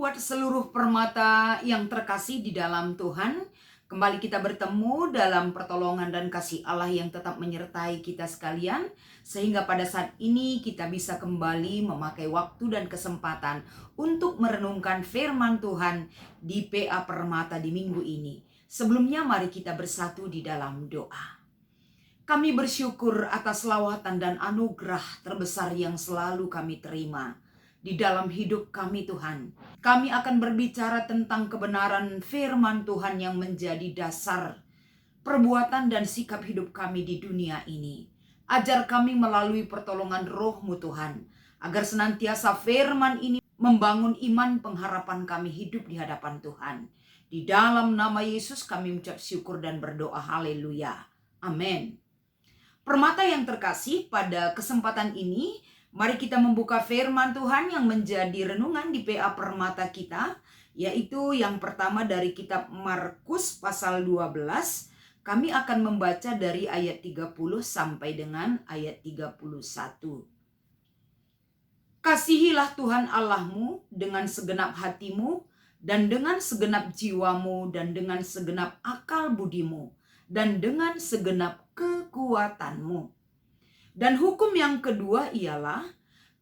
buat seluruh permata yang terkasih di dalam Tuhan. Kembali kita bertemu dalam pertolongan dan kasih Allah yang tetap menyertai kita sekalian. Sehingga pada saat ini kita bisa kembali memakai waktu dan kesempatan untuk merenungkan firman Tuhan di PA Permata di minggu ini. Sebelumnya mari kita bersatu di dalam doa. Kami bersyukur atas lawatan dan anugerah terbesar yang selalu kami terima di dalam hidup kami Tuhan. Kami akan berbicara tentang kebenaran firman Tuhan yang menjadi dasar perbuatan dan sikap hidup kami di dunia ini. Ajar kami melalui pertolongan Roh-Mu Tuhan, agar senantiasa firman ini membangun iman pengharapan kami hidup di hadapan Tuhan. Di dalam nama Yesus kami mengucap syukur dan berdoa, haleluya. Amin. Permata yang terkasih, pada kesempatan ini mari kita membuka firman Tuhan yang menjadi renungan di PA Permata kita, yaitu yang pertama dari kitab Markus pasal 12. Kami akan membaca dari ayat 30 sampai dengan ayat 31. Kasihilah Tuhan Allahmu dengan segenap hatimu dan dengan segenap jiwamu dan dengan segenap akal budimu dan dengan segenap kekuatanmu. Dan hukum yang kedua ialah,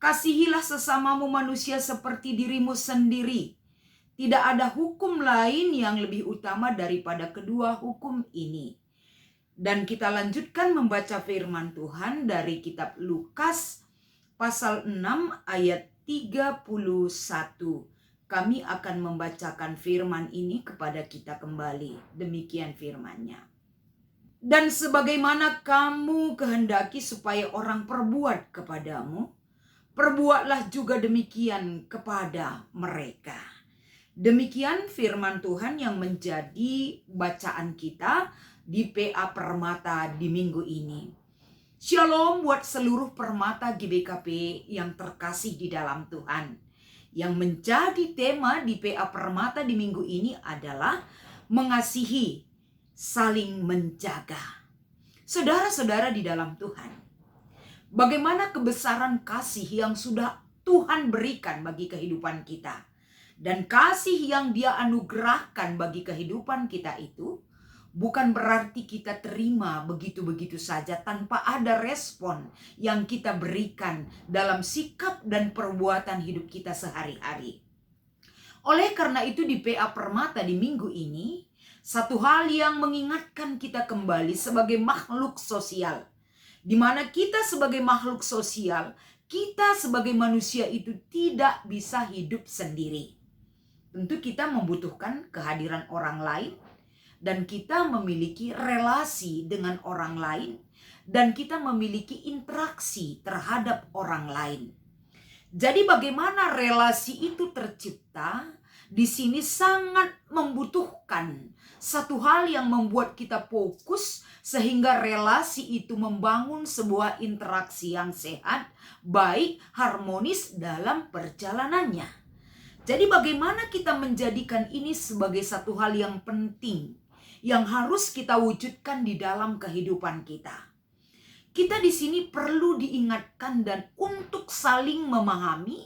kasihilah sesamamu manusia seperti dirimu sendiri. Tidak ada hukum lain yang lebih utama daripada kedua hukum ini. Dan kita lanjutkan membaca firman Tuhan dari kitab Lukas pasal 6 ayat 31. Kami akan membacakan firman ini kepada kita kembali. Demikian firman-Nya. Dan sebagaimana kamu kehendaki supaya orang perbuat kepadamu, perbuatlah juga demikian kepada mereka. Demikian firman Tuhan yang menjadi bacaan kita di PA Permata di minggu ini. Shalom buat seluruh permata GBKP yang terkasih di dalam Tuhan. Yang menjadi tema di PA Permata di minggu ini adalah mengasihi, saling menjaga. Saudara-saudara di dalam Tuhan, bagaimana kebesaran kasih yang sudah Tuhan berikan bagi kehidupan kita. Dan kasih yang Dia anugerahkan bagi kehidupan kita itu bukan berarti kita terima begitu-begitu saja tanpa ada respon yang kita berikan dalam sikap dan perbuatan hidup kita sehari-hari. Oleh karena itu di PA Permata di minggu ini, satu hal yang mengingatkan kita kembali sebagai makhluk sosial. Di mana kita sebagai makhluk sosial, kita sebagai manusia itu tidak bisa hidup sendiri. Tentu kita membutuhkan kehadiran orang lain, dan kita memiliki relasi dengan orang lain, dan kita memiliki interaksi terhadap orang lain. Jadi bagaimana relasi itu tercipta? Di sini sangat membutuhkan satu hal yang membuat kita fokus sehingga relasi itu membangun sebuah interaksi yang sehat, baik, harmonis dalam perjalanannya. Jadi bagaimana kita menjadikan ini sebagai satu hal yang penting yang harus kita wujudkan di dalam kehidupan kita. Kita di sini perlu diingatkan dan untuk saling memahami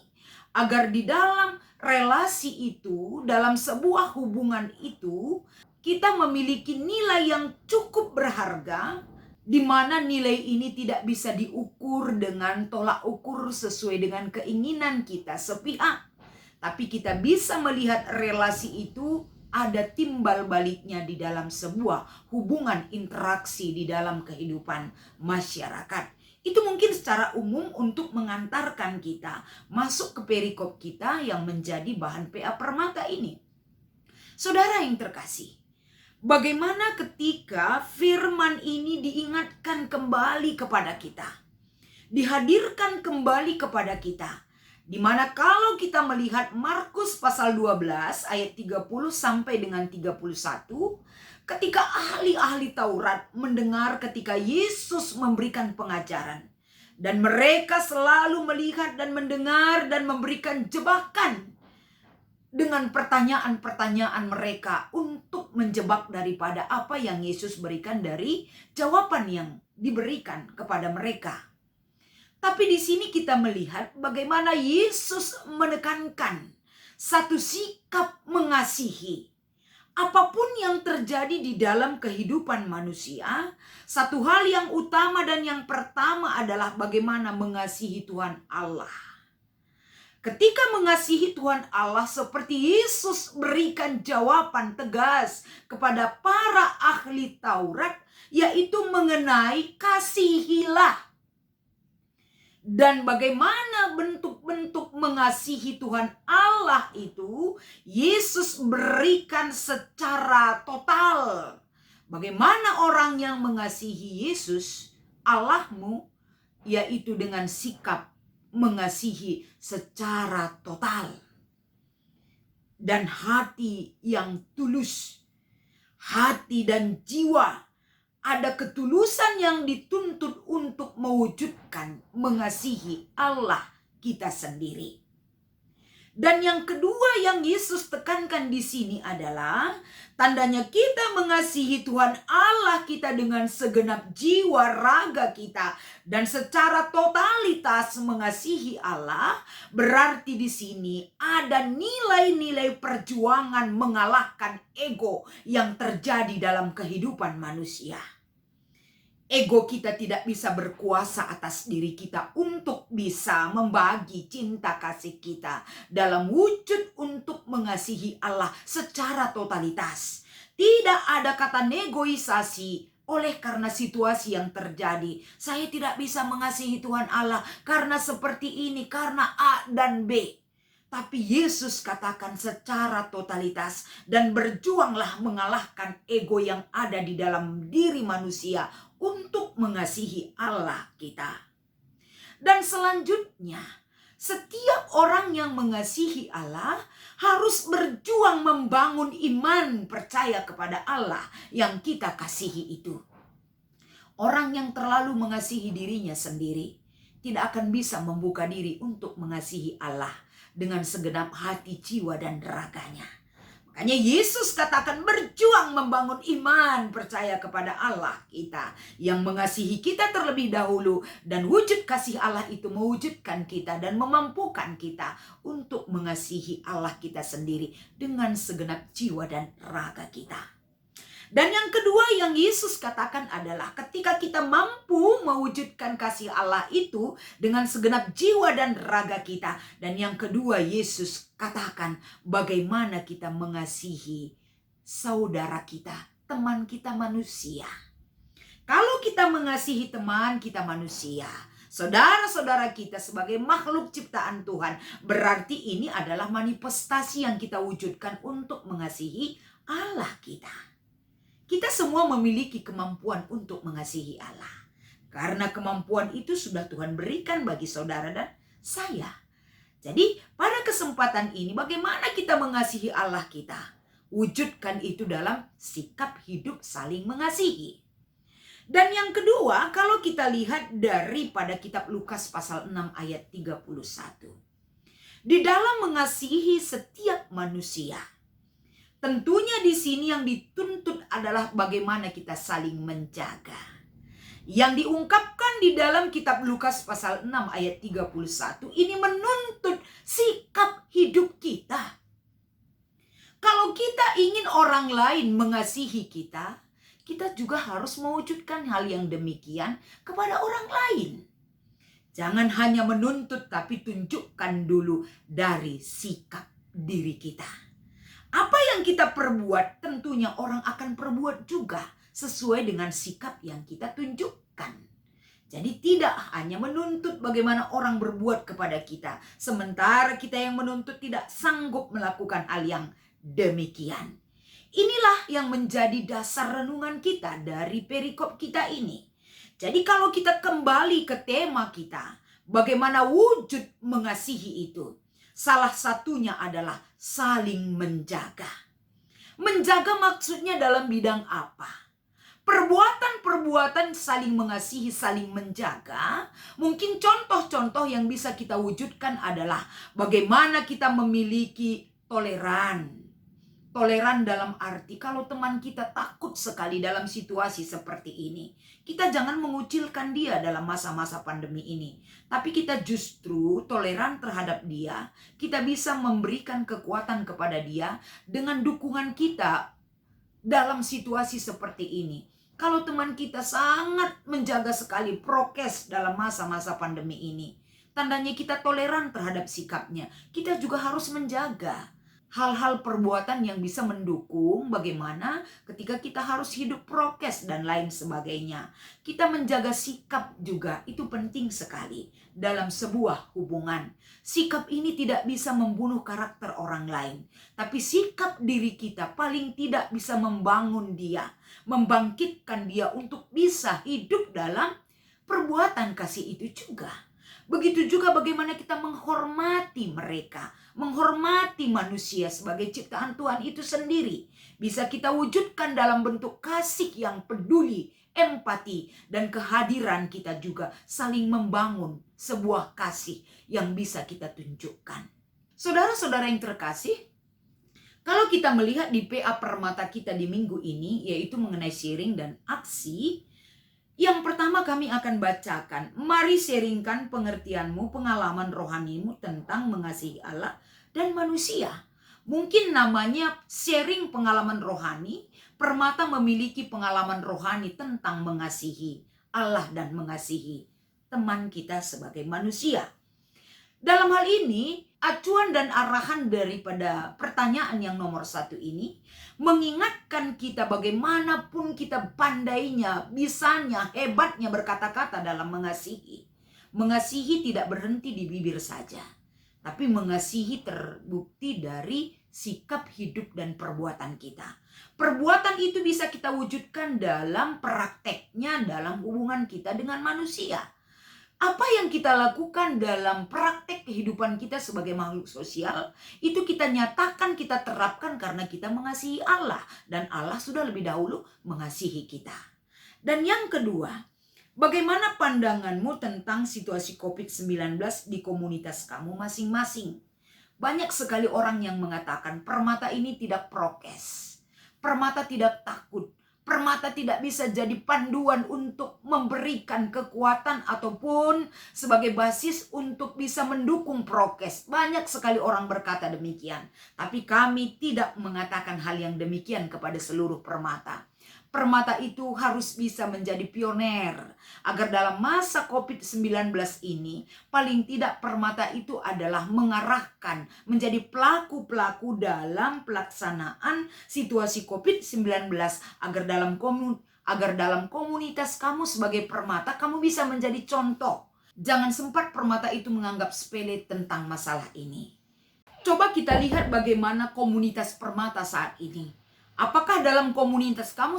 agar di dalam relasi itu, dalam sebuah hubungan itu, kita memiliki nilai yang cukup berharga, di mana nilai ini tidak bisa diukur dengan tolak ukur sesuai dengan keinginan kita sepihak. Tapi kita bisa melihat relasi itu ada timbal baliknya di dalam sebuah hubungan interaksi di dalam kehidupan masyarakat. Itu mungkin secara umum untuk mengantarkan kita masuk ke perikop kita yang menjadi bahan PA Permata ini. Saudara yang terkasih, bagaimana ketika firman ini diingatkan kembali kepada kita, dihadirkan kembali kepada kita, di mana kalau kita melihat Markus pasal 12 ayat 30 sampai dengan 31, ketika ahli-ahli Taurat mendengar ketika Yesus memberikan pengajaran, dan mereka selalu melihat dan mendengar dan memberikan jebakan dengan pertanyaan-pertanyaan mereka untuk menjebak daripada apa yang Yesus berikan dari jawaban yang diberikan kepada mereka. Tapi di sini kita melihat bagaimana Yesus menekankan satu sikap mengasihi. Apapun yang terjadi di dalam kehidupan manusia, satu hal yang utama dan yang pertama adalah bagaimana mengasihi Tuhan Allah. Ketika mengasihi Tuhan Allah, seperti Yesus berikan jawaban tegas kepada para ahli Taurat, yaitu mengenai kasihilah. Dan bagaimana bentuk-bentuk mengasihi Tuhan Allah itu, Yesus berikan secara total. Bagaimana orang yang mengasihi Yesus, Allahmu, yaitu dengan sikap mengasihi secara total. Dan hati yang tulus, hati dan jiwa. Ada ketulusan yang dituntut untuk mewujudkan mengasihi Allah kita sendiri. Dan yang kedua yang Yesus tekankan di sini adalah tandanya kita mengasihi Tuhan Allah kita dengan segenap jiwa raga kita dan secara totalitas mengasihi Allah, berarti di sini ada nilai-nilai perjuangan mengalahkan ego yang terjadi dalam kehidupan manusia. Ego kita tidak bisa berkuasa atas diri kita untuk bisa membagi cinta kasih kita dalam wujud untuk mengasihi Allah secara totalitas. Tidak ada kata negosiasi oleh karena situasi yang terjadi. Saya tidak bisa mengasihi Tuhan Allah karena seperti ini, karena A dan B. Tapi Yesus katakan secara totalitas, dan berjuanglah mengalahkan ego yang ada di dalam diri manusia untuk mengasihi Allah kita. Dan selanjutnya, setiap orang yang mengasihi Allah harus berjuang membangun iman percaya kepada Allah yang kita kasihi itu. Orang yang terlalu mengasihi dirinya sendiri tidak akan bisa membuka diri untuk mengasihi Allah dengan segenap hati, jiwa, dan raganya. Makanya Yesus katakan berjuang membangun iman percaya kepada Allah kita yang mengasihi kita terlebih dahulu, dan wujud kasih Allah itu mewujudkan kita dan memampukan kita untuk mengasihi Allah kita sendiri dengan segenap jiwa dan raga kita. Dan yang kedua yang Yesus katakan adalah ketika kita mampu mewujudkan kasih Allah itu dengan segenap jiwa dan raga kita. Dan yang kedua Yesus katakan bagaimana kita mengasihi saudara kita, teman kita manusia. Kalau kita mengasihi teman kita manusia, saudara-saudara kita sebagai makhluk ciptaan Tuhan, berarti ini adalah manifestasi yang kita wujudkan untuk mengasihi Allah kita. Kita semua memiliki kemampuan untuk mengasihi Allah. Karena kemampuan itu sudah Tuhan berikan bagi saudara dan saya. Jadi pada kesempatan ini bagaimana kita mengasihi Allah kita? Wujudkan itu dalam sikap hidup saling mengasihi. Dan yang kedua, kalau kita lihat daripada kitab Lukas pasal 6 ayat 31. Di dalam mengasihi setiap manusia, tentunya di sini yang dituntut adalah bagaimana kita saling menjaga. Yang diungkapkan di dalam kitab Lukas pasal 6 ayat 31 ini menuntut sikap hidup kita. Kalau kita ingin orang lain mengasihi kita, kita juga harus mewujudkan hal yang demikian kepada orang lain. Jangan hanya menuntut, tapi tunjukkan dulu dari sikap diri kita. Apa yang kita perbuat, tentunya orang akan perbuat juga sesuai dengan sikap yang kita tunjukkan. Jadi tidak hanya menuntut bagaimana orang berbuat kepada kita, sementara kita yang menuntut tidak sanggup melakukan hal yang demikian. Inilah yang menjadi dasar renungan kita dari perikop kita ini. Jadi kalau kita kembali ke tema kita, bagaimana wujud mengasihi itu? Salah satunya adalah saling menjaga. Menjaga maksudnya dalam bidang apa? Perbuatan-perbuatan saling mengasihi, saling menjaga. Mungkin contoh-contoh yang bisa kita wujudkan adalah bagaimana kita memiliki toleran. Toleran dalam arti kalau teman kita takut sekali dalam situasi seperti ini, kita jangan mengucilkan dia dalam masa-masa pandemi ini. Tapi kita justru toleran terhadap dia. Kita bisa memberikan kekuatan kepada dia dengan dukungan kita dalam situasi seperti ini. Kalau teman kita sangat menjaga sekali prokes dalam masa-masa pandemi ini, tandanya kita toleran terhadap sikapnya. Kita juga harus menjaga hal-hal perbuatan yang bisa mendukung bagaimana ketika kita harus hidup prokes dan lain sebagainya. Kita menjaga sikap juga, itu penting sekali dalam sebuah hubungan. Sikap ini tidak bisa membunuh karakter orang lain, tapi sikap diri kita paling tidak bisa membangun dia, membangkitkan dia untuk bisa hidup dalam perbuatan kasih itu juga. Begitu juga bagaimana kita menghormati mereka, menghormati manusia sebagai ciptaan Tuhan itu sendiri. Bisa kita wujudkan dalam bentuk kasih yang peduli, empati, dan kehadiran kita juga saling membangun sebuah kasih yang bisa kita tunjukkan. Saudara-saudara yang terkasih, kalau kita melihat di PA Permata kita di minggu ini, yaitu mengenai sharing dan aksi, yang pertama kami akan bacakan, mari sharingkan pengertianmu, pengalaman rohanimu tentang mengasihi Allah dan manusia. Mungkin namanya sharing pengalaman rohani. Permata memiliki pengalaman rohani tentang mengasihi Allah dan mengasihi teman kita sebagai manusia. Dalam hal ini, acuan dan arahan daripada pertanyaan yang nomor 1 ini mengingatkan kita bagaimanapun kita pandainya, bisanya, hebatnya berkata-kata dalam mengasihi. Mengasihi tidak berhenti di bibir saja, tapi mengasihi terbukti dari sikap hidup dan perbuatan kita. Perbuatan itu bisa kita wujudkan dalam prakteknya dalam hubungan kita dengan manusia. Apa yang kita lakukan dalam praktek kehidupan kita sebagai makhluk sosial, itu kita nyatakan, kita terapkan karena kita mengasihi Allah. Dan Allah sudah lebih dahulu mengasihi kita. Dan yang kedua, bagaimana pandanganmu tentang situasi COVID-19 di komunitas kamu masing-masing? Banyak sekali orang yang mengatakan Permata ini tidak prokes. Permata tidak takut. Permata tidak bisa jadi panduan untuk memberikan kekuatan ataupun sebagai basis untuk bisa mendukung prokes. Banyak sekali orang berkata demikian. Tapi kami tidak mengatakan hal yang demikian kepada seluruh Permata. Permata itu harus bisa menjadi pioner agar dalam masa COVID-19 ini paling tidak Permata itu adalah mengarahkan menjadi pelaku-pelaku dalam pelaksanaan situasi COVID-19 agar dalam komunitas kamu sebagai Permata kamu bisa menjadi contoh. Jangan sempat Permata itu menganggap sepele tentang masalah ini. Coba kita lihat bagaimana komunitas Permata saat ini. Apakah dalam komunitas kamu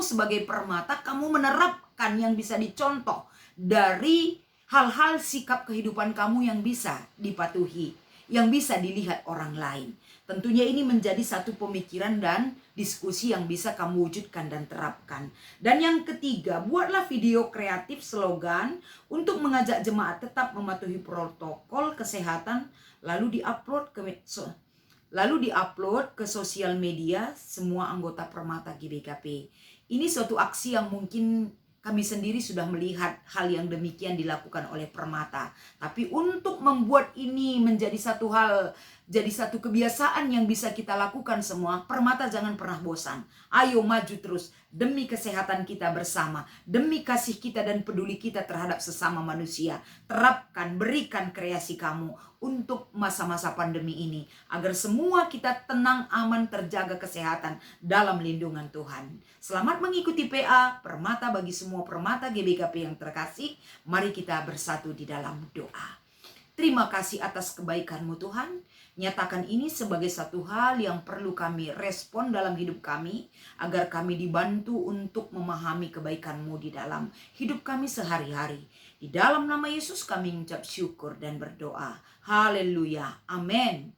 sebagai Permata kamu menerapkan yang bisa dicontoh dari hal-hal sikap kehidupan kamu yang bisa dipatuhi, yang bisa dilihat orang lain. Tentunya ini menjadi satu pemikiran dan diskusi yang bisa kamu wujudkan dan terapkan. Dan yang ketiga, buatlah video kreatif slogan untuk mengajak jemaat tetap mematuhi protokol kesehatan lalu diupload ke sosial media semua anggota Permata GBKP. Ini suatu aksi yang mungkin kami sendiri sudah melihat hal yang demikian dilakukan oleh Permata. Tapi untuk membuat ini menjadi satu hal, jadi satu kebiasaan yang bisa kita lakukan semua, Permata jangan pernah bosan. Ayo maju terus demi kesehatan kita bersama, demi kasih kita dan peduli kita terhadap sesama manusia. Terapkan, berikan kreasi kamu untuk masa-masa pandemi ini agar semua kita tenang, aman, terjaga kesehatan dalam lindungan Tuhan. Selamat mengikuti PA Permata bagi semua Permata GBKP yang terkasih. Mari kita bersatu di dalam doa. Terima kasih atas kebaikan-Mu Tuhan. Nyatakan ini sebagai satu hal yang perlu kami respon dalam hidup kami, agar kami dibantu untuk memahami kebaikan-Mu di dalam hidup kami sehari-hari. Di dalam nama Yesus kami mengucap syukur dan berdoa. Haleluya. Amin.